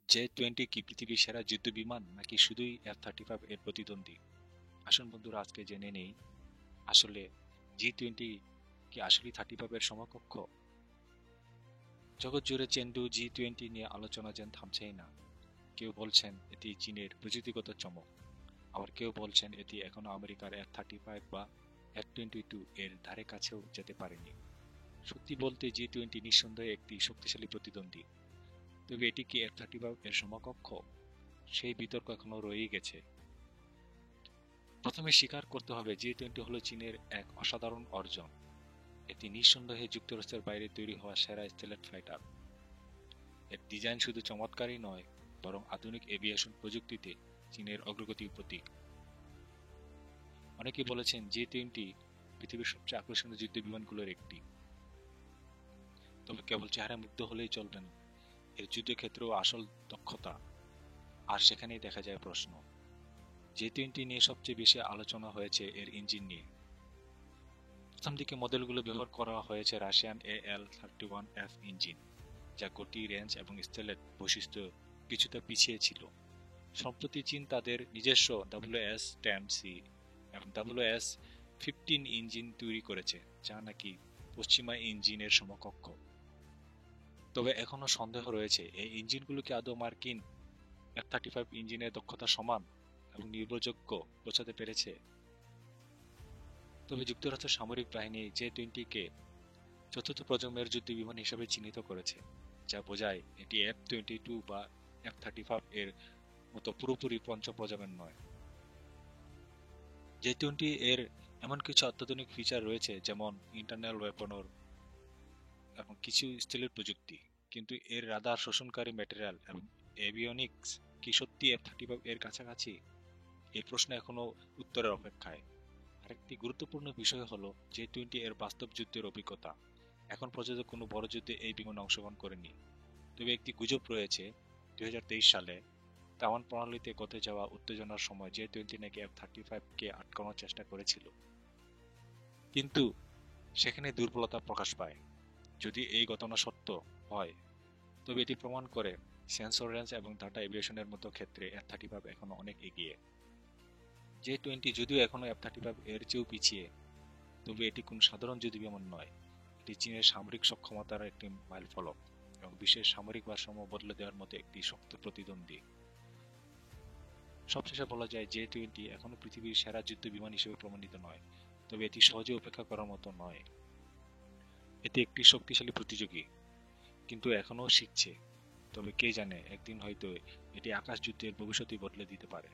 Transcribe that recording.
জে-20 কি পৃথিবীর সেরা যুদ্ধবিমান নাকি শুধুই F-35 এর প্রতিদ্বন্দ্বী? আসুন বন্ধুরা, আজকে জেনে নেই আসলে জি-20 কি আসলেই 35 এর সমকক্ষ। জগৎ জুড়ে চেন্ডু জি-20 নিয়ে আলোচনা যেন থামছেই না। কেউ বলছেন এটি চীনের প্রযুক্তিগত চমক, আবার কেউ বলছেন এটি এখনো আমেরিকার F-35 বা F-22 এর ধারে কাছেও যেতে পারেনি। সত্যি বলতে জি-20 নিঃসন্দেহে একটি শক্তিশালী প্রতিদ্বন্দ্বী, তবে এটি কি F-35 এর সমকক্ষ? সেই বিতর্ক এখনো রয়েই গেছে। প্রথমে স্বীকার করতে হবে জি-20 হলো চীনের এক অসাধারণ অর্জন। এটি নিঃসন্দেহে যুক্তরাষ্ট্রের বাইরে তৈরি হওয়া সেরা স্টেলথ ফাইটার। এর ডিজাইন শুধু চমৎকারই নয়, বরং আধুনিক এভিয়েশন প্রযুক্তিতে চীনের অগ্রগতির প্রতীক। অনেকে বলেছেন জি-20 পৃথিবীর সবচেয়ে আকর্ষণীয় যুদ্ধ বিমানগুলোর একটি। তবে কেবল চেহারা মুগ্ধ হলেই চলবে না, এর যুদ্ধক্ষেত্রেও আসল দক্ষতা, আর সেখানেই দেখা যায় প্রশ্ন। জি-20 নিয়ে সবচেয়ে বেশি আলোচনা হয়েছে এর ইঞ্জিন নিয়ে। প্রথম দিকে মডেলগুলো ব্যবহার করা হয়েছে রাশিয়ান AL-31F ইঞ্জিন, যা গতি, রেঞ্জ এবং স্টাইলের বৈশিষ্ট্য কিছুটা পিছিয়ে ছিল। সম্প্রতি চীন তাদের নিজস্ব WS-10C এবং WS-15 ইঞ্জিন তৈরি করেছে, যা নাকি পশ্চিমা ইঞ্জিনের সমকক্ষ। তবে এখনো সন্দেহ রয়েছে এই ইঞ্জিনগুলো কি আদৌ মার্কিন F-35 ইঞ্জিনের দক্ষতা সমান এবং নির্ভরযোগ্য পৌঁছাতে পেরেছে। তবে যুক্তরাষ্ট্রের সামরিক বাহিনী জে-20 কে চতুর্থ প্রজন্মের যুদ্ধবিমান হিসেবে চিহ্নিত করেছে, যা বোঝায় এটি F-22 বা F-35 এর মতো পুরোপুরি পঞ্চম প্রজন্মের নয়। জে-20 এর এমন কিছু অত্যাধুনিক ফিচার রয়েছে, যেমন ইন্টারনাল ওয়েপনর এবং কিছু স্টিলের প্রযুক্তি, কিন্তু এর রাডার শোষণকারী ম্যাটেরিয়াল এবং এভিওনিক্স কি সত্যি F-35 এর কাছাকাছি? এই প্রশ্ন এখনো উত্তরের অপেক্ষায়। আরেকটি গুরুত্বপূর্ণ বিষয় হলো জে-20 এর বাস্তব যুদ্ধের অভিজ্ঞতা। এখন পর্যন্ত কোনো বড় যুদ্ধে এই বিমান অংশগ্রহণ করেনি। তবে একটি গুজব রয়েছে, 2023 সালে তাওয়ান প্রণালীতে ঘটে যাওয়া উত্তেজনার সময় জে-20 নাকি F-35 কে আটকানোর চেষ্টা করেছিল, কিন্তু সেখানে দুর্বলতা প্রকাশ পায়। যদি এই ঘটনা সত্য হয়, তবে এটি প্রমাণ করে সেন্সর রেঞ্জ এবং ডাটা এভিয়েশনের মতো ক্ষেত্রে F-35 এখনো অনেক এগিয়ে। জে-20 যদিও এখনো F-35 এর চেয়েও পিছিয়ে, তবে এটি কোনো সাধারণ যুদ্ধবিমান নয়। এটি চীনের সামরিক সক্ষমতার একটি মাইলফলক এবং বিশ্বের সামরিক ভারসাম্য বদলে দেওয়ার মতো একটি শক্ত প্রতিদ্বন্দ্বী। সবশেষে বলা যায় জে-20 এখনো পৃথিবীর সেরা যুদ্ধ বিমান হিসেবে প্রমাণিত নয়, তবে এটি সহজে উপেক্ষা করার মতো নয়। এটি একটি শক্তিশালী প্রতিযোগী, কিন্তু এখনো শিখছে। তবে কে জানে, একদিন হয়তো এটি আকাশ যুদ্ধের ভবিষ্যৎই বদলে দিতে পারে।